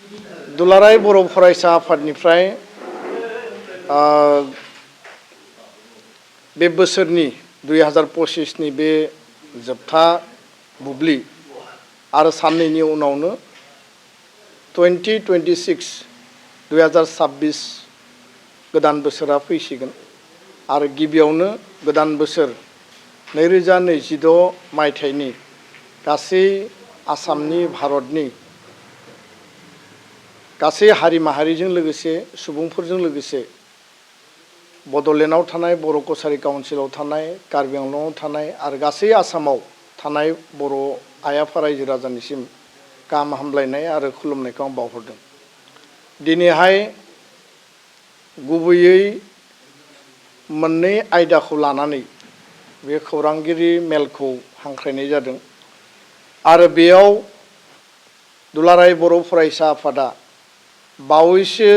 दुलाराय बर' फरायसा आफादनिफ्राय बे बोसोरनि 2025 नि बे जोबथा बुब्लि आरो साननैनि उनावनो 2026 गोदान बोसोरा फैसिगोन आरो गिबियावनो गोदान बोसोर 2026 मायथाइनि गासै आसामनि भारतनि गासै हारि माहारिजों लोगोसे सुबुंफोरजों लोगोसे बड'लेण्डआव थानाय बर' कसारी काउन्सिलाव थानाय कार्बि आंलंआव थानाय आरो गासै आसामाव थानाय बर' आइ आफा रायजो राजानिसिम गाहाम हामलायनाय आरो खुलुमनायखौ आं बावहरदों। दिनैहाय गुबैयै मोननै आयदाखौ लानानै बे खौरांगिरि मेलखौ हांख्रायनाय जादों आरो बेयाव दुलाराय बर' फरायसा आफादा बावैसो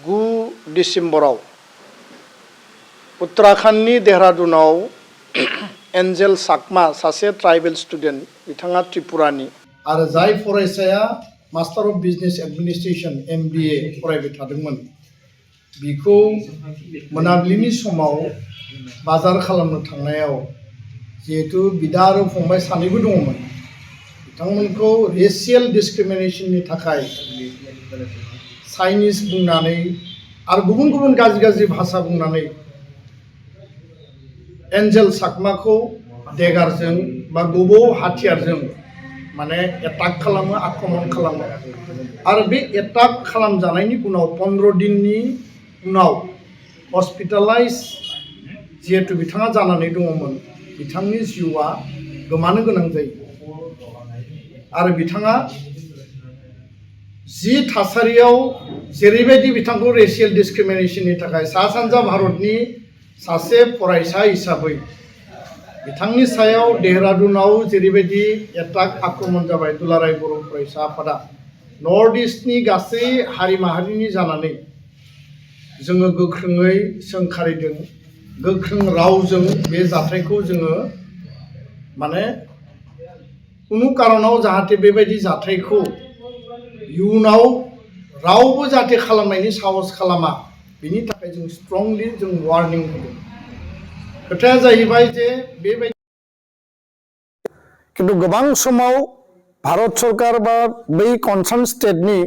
9 डिसेम्बराव उत्तराखंडनि देहरादूनाव एन्जेल साकमा सासे ट्राइबेल स्टुडेन्ट बिथाङा त्रिपुरानि आरो जाय फरायसाया master of business administration MBA फरायबाय थादोंमोन बिखौ मोनाबिलिनि समाव बाजार खालामनो थांनायाव जिहेतु बिदा आरो फंबाय सानैबो दङमोन बिथांमोनखौ रेसियेल डिसक्रिमिनेशननि थाखाय चाइनिज बुंनानै आरो गुबुन गुबुन गाज्रि भाषा बुंनानै एन्जेल साकमाखौ देगारजों बा गोबौ हाथियारजों माने एटाक खालामो आक्रमण खालामो आरो बे एटाक खालामजानायनि उनाव 15 दिननि उनाव हस्पिटालाइज जिहेतु बिथाङा जानानै दङमोन बिथांनि जिउआ गोमानो गोनां जायो आरो बिथाङा जि थासारियाव जेरैबायदि बिथांखौ रेसियेल डिसक्रिमिनेशननि थाखाय सा सानजा भारतनि सासे फरायसा हिसाबै बिथांनि सायाव देहरादूनाव जेरैबायदि एटाक आक्रमण जाबाय दुलाराय बर' फरायसा आफादा नर्थ इस्टनि गासै हारि माहारिनि जानानै जोङो गोख्रोङै सोंखारिदों गोख्रों रावजों बे जाथायखौ जोङो माने कुनु कारनाव जाहाथे बेबायदि जाथायखौ इयुनाव रावबो जाहाथे खालामनायनि साहस खालामा बिनि थाखाय जों स्ट्रंलि जों वार्निं होदों। खोथाया जाहैबाय जे बेबायदि किन्तु गोबां समाव भारत सरकार बा बै कनसार्न स्टेटनि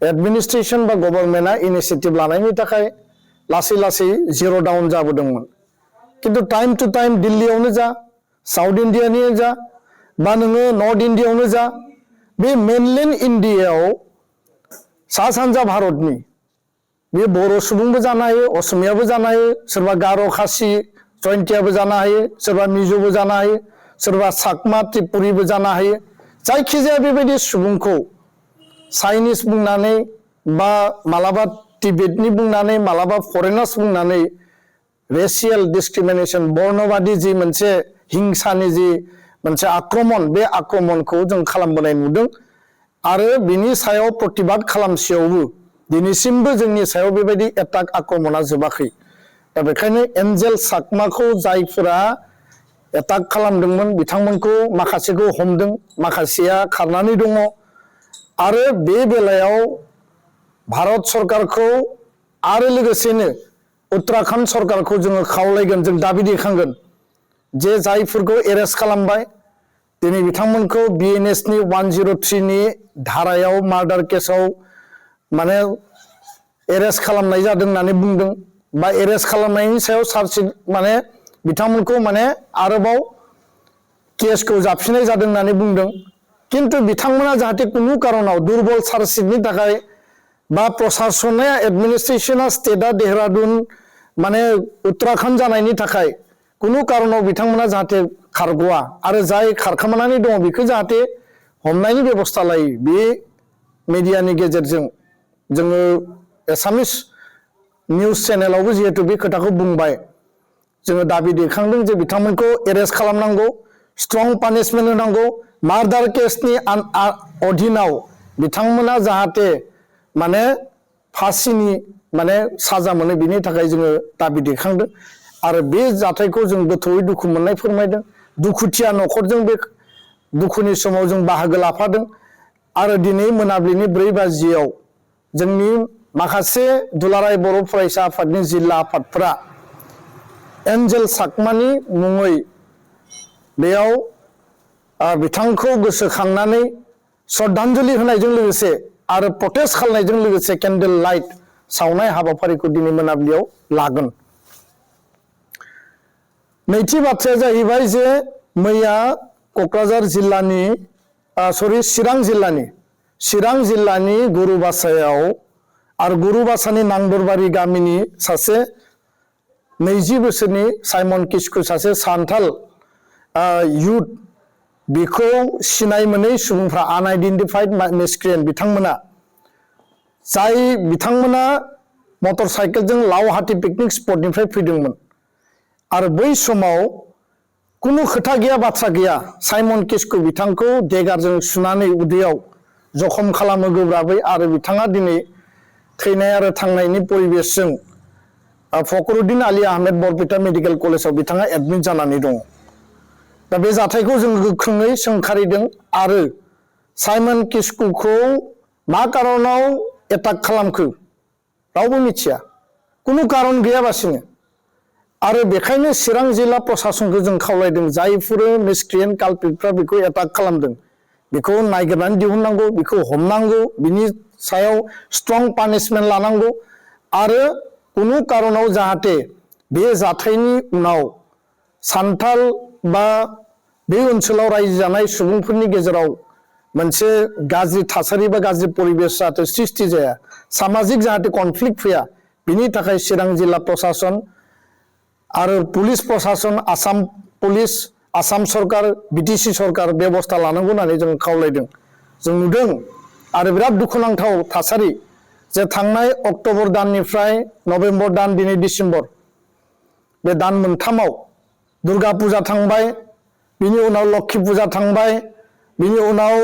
एडमिनिस्ट्रेशन बा गभर्नमेन्टआ इनिशिएटिभ लानायनि थाखाय लासै लासै जिर' डाउन जाबोदोंमोन किन्तु टाइम टु टाइम दिल्लीयावनो जा साउथ इन्डियानि जा बा नोङो नर्थ इन्डियायावनो जा बे मेनलेन्ड इन्डियायाव सा सानजा भारतनि बे बर' सुबुंबो जानो हायो असमियाबो जानो हायो सोरबा गार' खासि जयन्तियाबो जानो हायो सोरबा मिज'बो जानो हायो सोरबा साकमा त्रिपुरिबो जानो हायो जायखिजाया बेबायदि सुबुंखौ चाइनिज बुंनानै बा मालाबा टिबेटनि बुंनानै मालाबा फरेनार्स बुंनानै रेसियेल डिसक्रिमिनेशन बर्णबादि जि मोनसे हिंसानि जि मोनसे आक्रमण बे आक्रमणखौ जों खालामबोनाय नुदों आरो बिनि सायाव प्रतिबाद खालामसेयावबो दिनैसिमबो जोंनि सायाव बेबायदि एटाक आक्रमणा जोबाखै दा बेखायनो एन्जेल साकमाखौ जायफोरा एटाक खालामदोंमोन बिथांमोनखौ माखासेखौ हमदों माखासेया खारनानै दङ आरो बे बेलायाव भारत सरकारखौ आरो लोगोसेनो उत्तराखंड सरकारखौ जोङो खावलायगोन जों दाबि दैखांगोन जे जायफोरखौ एरेस्ट खालामबाय दिनै बिथांमोनखौ BNS नि 103 नि धारायाव मार्डार केसाव माने एरेस्ट खालामनाय जादों होननानै बुंदों बा एरेस्ट खालामनायनि सायाव चार्जशिट माने बिथांमोनखौ माने आरोबाव केसखौ जाबसिननाय जादों होननानै बुंदों किन्तु बिथांमोना जाहाथे कुनु कारनाव दुर्बल चार्जशिटनि थाखाय बा प्रशासना एडमिनिस्ट्रेशना स्टेटआ देहरादून माने उत्तराखंड जानायनि थाखाय कुनु कारनाव बिथांमोना जाहाथे खारग'आ आरो जाय खारखोमानानै दङ बेखौ जाहाथे हमनायनि बेबस्था लायो बे मिडियानि गेजेरजों जोङो एसामिस निउज चेनेलावबो जिहेतु बे खोथाखौ बुंबाय जोङो दाबि दैखांदों जे बिथांमोनखौ एरेस्ट खालामनांगौ स्ट्रं पानिशमेन्ट होनांगौ मार्डार केसनि अधीनाव बिथांमोना जाहाथे माने फासिनि माने साजा मोनो बिनि थाखाय जोङो दाबि दैखांदों आरो बे जाथायखौ जों गोथौयै दुखु मोननाय फोरमायदों दुखुथिया न'खरजों बे दुखुनि समाव जों बाहागो लाफादों आरो दिनै मोनाबिलिनि 4 बाजियाव जोंनि माखासे दुलाराय बर' फरायसा आफादनि जिल्ला आफादफोरा एन्जेल साकमानि मुङै बेयाव बिथांखौ गोसोखांनानै श्रद्धांजलि होनायजों लोगोसे आरो प्रटेस्ट खालामनायजों लोगोसे केन्डेल लाइट सावनाय हाबाफारिखौ दिनै मोनाबिलियाव लागोन। नैथि बाथ्राया जाहैबाय जे मैया क'क्राझार जिल्लानि चिरां जिल्लानि गुरुबासायाव आरो गुरुबासानि नांदरबारि गामिनि सासे 20 बोसोरनि साइमन किस्कु सासे सान्थाल युथ बेखौ सिनाय मोनै सुबुंफ्रा आनआइडेन्टिफाइड मिसक्रिएन्ट बिथांमोना मटर साइकेलजों लावहाटी पिकनिक स्पटनिफ्राय फैदोंमोन आरो बै समाव कुनु खोथा गैया बाथ्रा गैया साइमन किस्कु बिथांखौ देगारजों सुनानै उदैयाव जखम खालामो गोब्राबै आरो बिथाङा दिनै थैनाय आरो थांनायनि परिबेसजों फखरुद्दिन आली आहमेद बरपेटा मेडिकेल कलेजाव बिथाङा एडमिट जानानै दङ। दा बे जाथायखौ जों गोख्रोङै सोंखारिदों आरो साइमन किस्कुखौ मा कारनाव एटाक खालामखो रावबो मिथिया कुनु कारन गैयाबासिनो आरो बेखायनो चिरां जिल्ला प्रशासनखौ जों खावलायदों जायफोर मिसक्रिएन्ट कालप्रिटफ्रा बेखौ एटाक खालामदों बेखौ नागिरनानै दिहुननांगौ बेखौ हमनांगौ बिनि सायाव स्ट्रं पानिशमेन्ट लानांगौ आरो कुनु कारनाव जाहाथे बे जाथायनि उनाव सान्थाल बा बे ओनसोलाव रायजो जानाय सुबुंफोरनि गेजेराव मोनसे गाज्रि थासारि बा गाज्रि परिबेस जाहाथे सृष्टि जाया सामाजिक जाहाथे कनफ्लिक्ट फैया बिनि थाखाय चिरां जिल्ला प्रशासन आरो पुलिस प्रशासन आसाम पुलिस आसाम सरकार बिटिसि सरकार बेबस्था लानांगौ होननानै जों खावलायदों। जों नुदों आरो बिराद दुखुनांथाव थासारि जे थांनाय अक्ट'बर दाननिफ्राय नभेम्बर दान दिनै डिसेम्बर बे दान मोनथामाव दुर्गा फुजा थांबाय बिनि उनाव लक्षी फुजा थांबाय बिनि उनाव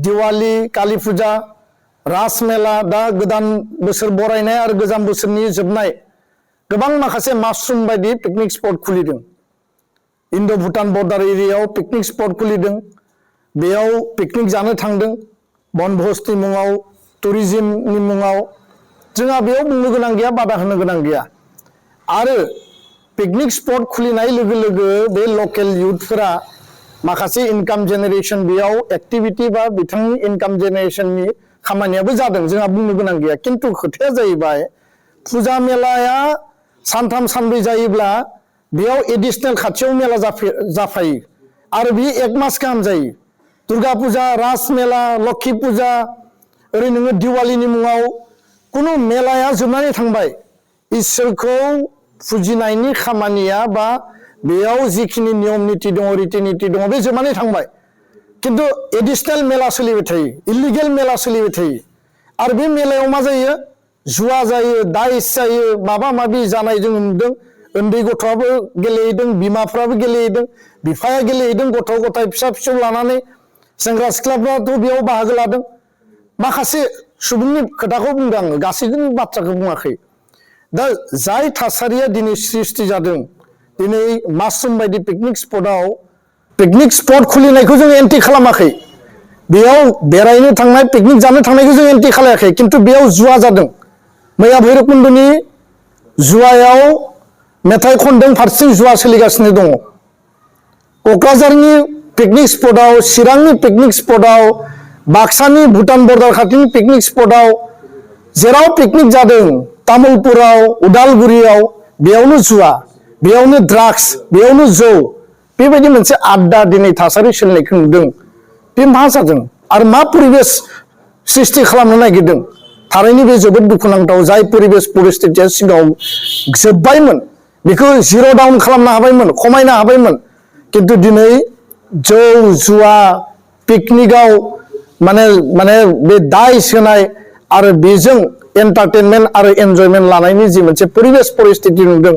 दिवाली काली फुजा रास मेला दा गोदान बोसोर बरायनाय आरो गोजाम बोसोरनि जोबनाय गोबां माखासे मासरुम बायदि पिकनिक स्पट खुलिदों। इन्डो भुटान बर्डार एरियायाव पिकनिक स्पट खुलिदों बेयाव पिकनिक जानो थांदों बनभोजनि मुङाव टुरिज्मनि मुङाव जोंहा बेयाव बुंनो गोनां गैया बादा होनो गोनां गैया आरो पिकनिक स्पट खुलिनाय लोगो लोगो बे लकेल युथफोरा माखासे इनकाम जेनेरेशन बेयाव एक्टिभिटी बा बिथांनि इनकाम जेनेरेशननि खामानियाबो जादों जोंहा बुंनो गोनां गैया किन्तु खोथाया जाहैबाय फुजा मेलाया सानथाम सानब्रै जायोब्ला बेयाव एडिशनेल खाथियाव मेला जाफायो आरो बे 1 मास गाहाम जायो दुर्गा फुजा रास मेला लक्षी फुजा ओरै नोङो दिवालीनि मुङाव कुनु मेलाया जोबनानै थांबाय इसोरखौ फुजिनायनि खामानिया बा बेयाव जिखिनि नियम नीति दङ रीति नीति दङ बे जोबनानै थांबाय किन्तु एडिशनेल मेला सोलिबाय थायो इलिगेल मेला सोलिबाय थायो आरो बे मेलायाव मा जायो जुवा जायो दाइस जायो माबा माबि जानाय जों नुदों उन्दै गथ'आबो गेलेहैदों बिमाफ्राबो गेलेहैदों बिफाया गेलेहैदों गथ' गथाय फिसा फिसौ लानानै सेंग्रा सिख्लाफ्राथ' बेयाव बाहागो लादों माखासे सुबुंनि खोथाखौ बुंदों आङो गासैबो बाथ्राखौ बुङाखै दा जाय थासारिया दिनै सृष्टि जादों दिनै मासरुम बायदि पिकनिक स्पट खुलिनायखौ जों एन्टि खालामाखै बेयाव बेरायनो थांनाय पिकनिक जानो थांनायखौ जों एन्टि खालायाखै किन्तु बेयाव जुवा जादों मैया भैरबकुन्दनि जुवायाव मेथाइ खनदों फारसेथिं जुवा सोलिगासिनो दङ क'क्राझारनि पिकनिक स्पटआव चिरांनि पिकनिक स्पटआव बाक्सानि भुटान बर्डार खाथिनि पिकनिक स्पटआव जेराव पिकनिक जादों तामुलपुराव उदालगुरियाव बेयावनो जुवा बेयावनो ड्राग्स बेयावनो जौ बेबायदि मोनसे आड्डा दिनै थासारि सोलिनायखौ नुदों बे मा जादों आरो मा परिबेस सृष्टि खालामनो नागिरदों थारैनो बे जोबोद दुखुनांथाव जाय परिबेस परिस्थितिया सिगाङाव जोबबायमोन बेखौ जिर' डाउन खालामनो हाबायमोन खमायनो हाबायमोन किन्तु दिनै जौ जुवा पिकनिकआव माने बे दाइस होनाय आरो बेजों एन्टारटेनमेन्ट आरो एन्जयमेन्ट लानायनि जि मोनसे परिबेस परिस्थिति नुदों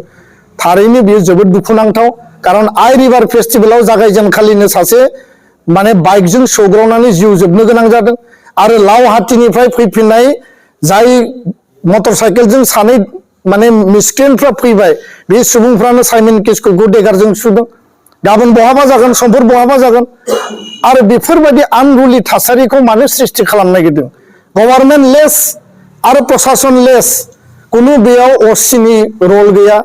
थारैनो बेयो जोबोद दुखुनांथाव कारन आइ रिभार फेस्टिभेलाव जागायजेनखालिनो सासे बाइकजों सौग्रावनानै जिउ जोबनो गोनां जादों आरो लावहाटीनिफ्राय फैफिननाय जाय मटर साइकेलजों सानै मिसक्रिएन्टफ्रा फैबाय बे सुबुंफ्रानो साइमन किस्कुखौ देगारजों सुदों गाबोन बहाबा जागोन समफोर बहाबा जागोन आरो बेफोरबायदि आनरुलि थासारिखौ मानो सृष्टि खालामनो नागिरदों गभर्नमेन्ट लेस आरो प्रशासन लेस कुनु बेयाव ओसी नि रोल गैया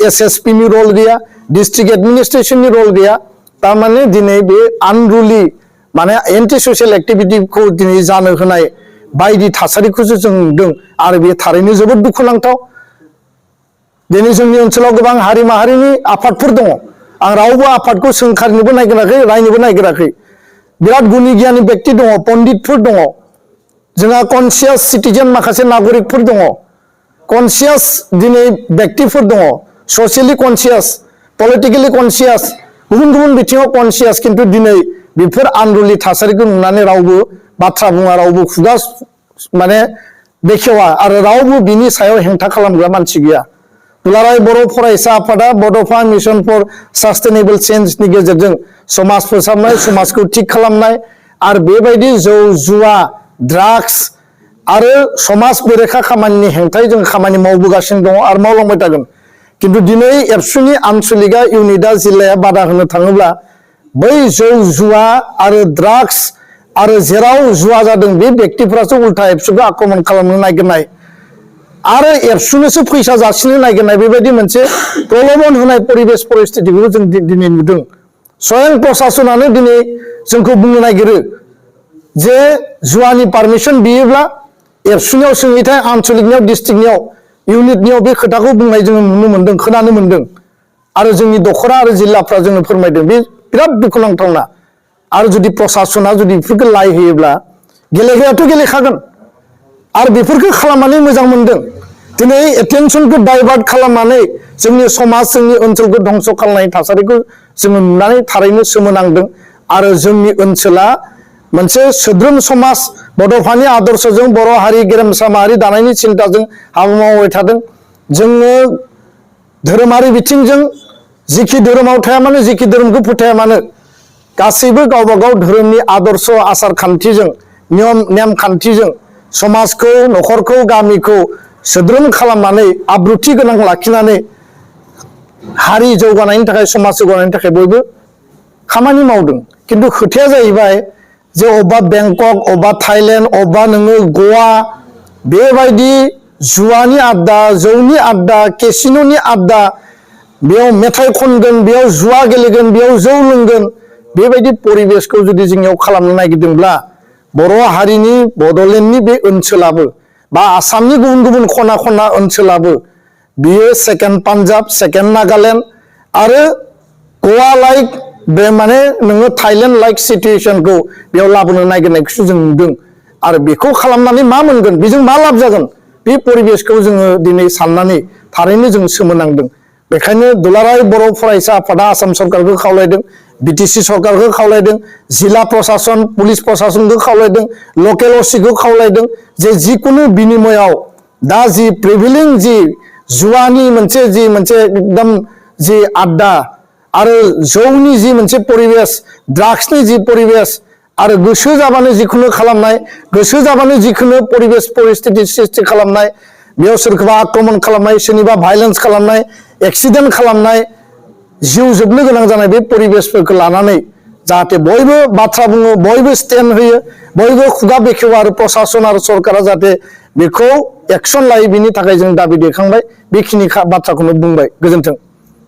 एसएसपी नि रोल गैया डिस्ट्रिक्ट एडमिनिस्ट्रेशन नि रोल गैया तारमाने दिनै बे आनरुलि माने एन्टि ससियेल एक्टिविटी को दिनै जानो होनाय बायदि थासारिखौसो जों नुदों आरो बे थारैनो जोबोद दुखुनांथाव दिनै जोंनि ओनसोलाव गोबां हारि माहारिनि आफादफोर दङ आं रावबो आफादखौ सोंखारिनोबो नागिराखै रायनोबो नागिराखै बिराद गुनि गियानि व्यक्ति दङ पण्डितफोर दङ जोंहा कनसियास सिटिजेन माखासे नागरिकफोर दङ कनसियास दिनै व्यक्तिफोर दङ ससियेलि कनसियास पलिटिकेलि कनसियास गुबुन गुबुन बिथिङाव कनसियास किन्तु दिनै बेफोर आनरुलि थासारिखौ नुनानै रावबो बाथ्रा बुङा रावबो खुगा माने बेखेवा आरो रावबो बिनि सायाव हेंथा खालामग्रा मानसि गैया दुलाराय बर' फरायसा आफादा बड'फा मिशन फर सास्टेनेबल चेन्जनि गेजेरजों समाज फोसाबनाय समाजखौ थिग खालामनाय आरो बेबायदि जौ जुवा ड्राग्स आरो समाज बेरेखा खामानिनि हेंथायै जों खामानि मावबोगासिनो दङ आरो मावलांबाय थागोन किन्तु दिनै एबसुनि आनसलिका इउनिटआ जिल्लाया बादा होनो थाङोब्ला बै जौ जुवा आरो ड्राग्स आरो जेराव जुवा जादों बे व्यक्तिफोरासो उल्था एबसुखौ आक्रमण खालामनो नागिरनाय आरो एबसुनोसो फैसा जासिनो नागिरनाय बेबायदि मोनसे प्रलोभन होनाय परिबेश परिस्थितिखौ जों दिनै नुदों स्वयं प्रशासनानो दिनै जोंखौ बुंनो नागिरो जे जुवानि पारमिशन बियोब्ला एबसुनियाव सोंहैथाय आनसलिकनियाव डिस्ट्रिक्टनियाव इउनिटनियाव बे खोथाखौ बुंनाय जों नुनो मोनदों खोनानो मोनदों आरो जोंनि दखरा आरो जिल्लाफ्रा जोंनो फोरमायदों बे बिराद दुखुनांथावना आरो जुदि प्रशासना जुदि बेफोरखौ लाय होयोब्ला गेलेग्रायाथ' गेलेखागोन आरो बेफोरखौ खालामनानै मोजां मोनदों दिनै एटेनसनखौ डाइभार्ट खालामनानै जोंनि समाज जोंनि ओनसोलखौ धंस खालामनाय थासारिखौ जोङो नुनानै थारैनो सोमोनांदों आरो जोंनि ओनसोला मोनसे सोद्रोम समाज बड'फानि आदर्शजों बर' हारि गेरेमसा माहारि दानायनि सिन्ताजों हाबा मावबाय थादों जोङो धोरोमारि बिथिंजों जिखि धोरोमाव थाया मानो जिखि धोरोमखौ फोथाया मानो गासैबो गावबा गाव धोरोमनि आदर्श आसार खान्थिजों नियम नेम खान्थिजों समाजखौ न'खरखौ गामिखौ सोद्रोम खालामनानै आब्रुथि गोनां लाखिनानै हारि जौगानायनि थाखाय समाज जौगानायनि थाखाय बयबो खामानि मावदों किन्तु खोथाया जाहैबाय जे अबा बेंकक अबा थाइलेण्ड अबा नोङो गवा बेबायदि जुवानि आड्डा जौनि आड्डा केसिनोनि आड्डा बेयाव मेथाइ खनगोन बेयाव जुवा गेलेगोन बेयाव जौ लोंगोन बेबायदि परिबेशखौ जुदि जोंनियाव खालामनो नागिरदोंब्ला बर' हारिनि बड'लेण्डनि बे ओनसोलाबो बा आसामनि गुबुन गुबुन खना खना ओनसोलाबो बियो सेकेन्ड पान्जाब सेकेन्ड नागालेण्ड आरो गवा लाइक बे माने नोङो थाइलेण्ड लाइक सिटुएशनखौ बेयाव लाबोनो नागिरनायखौसो जों नुदों आरो बेखौ खालामनानै मा मोनगोन बेजों मा लाब जागोन बे परिबेशखौ जोङो दिनै साननानै थारैनो जों सोमोनांदों बेखायनो दुलाराय बर' फरायसा आफादा आसाम सरकारखौ खावलायदों बिटिसि सरकारखौ खावलायदों जिल्ला प्रशासन पुलिस प्रशासनखौ खावलायदों लकेल असिखौ खावलायदों जे जिकुनु बिनिमयाव दा जि प्रिभिलिं जि जुवानि मोनसे एकदम जि आड्डा आरो जौनि जि मोनसे परिबेश ड्राग्सनि जि परिबेश आरो गोसो जाबानो जिखुनु खालामनाय गोसो जाबानो जिखुनु परिबेश परिस्थिति सृष्टि खालामनाय बेयाव सोरखौबा आक्रमण खालामनाय सोरनिबा भाइलेन्स खालामनाय एक्सिडेन्ट खालामनाय जिउ जोबनो गोनां जानाय बे परिबेशफोरखौ लानानै जाहाथे बयबो बाथ्रा बुङो बयबो स्टेन्ड होयो बयबो खुगा बेखेवो आरो प्रशासन आरो सरकारा जाहाथे बेखौ एक्सन लायो बिनि थाखाय जों दाबि दैखांबाय बेखिनि बाथ्राखौनो बुंबाय गोजोन्थों।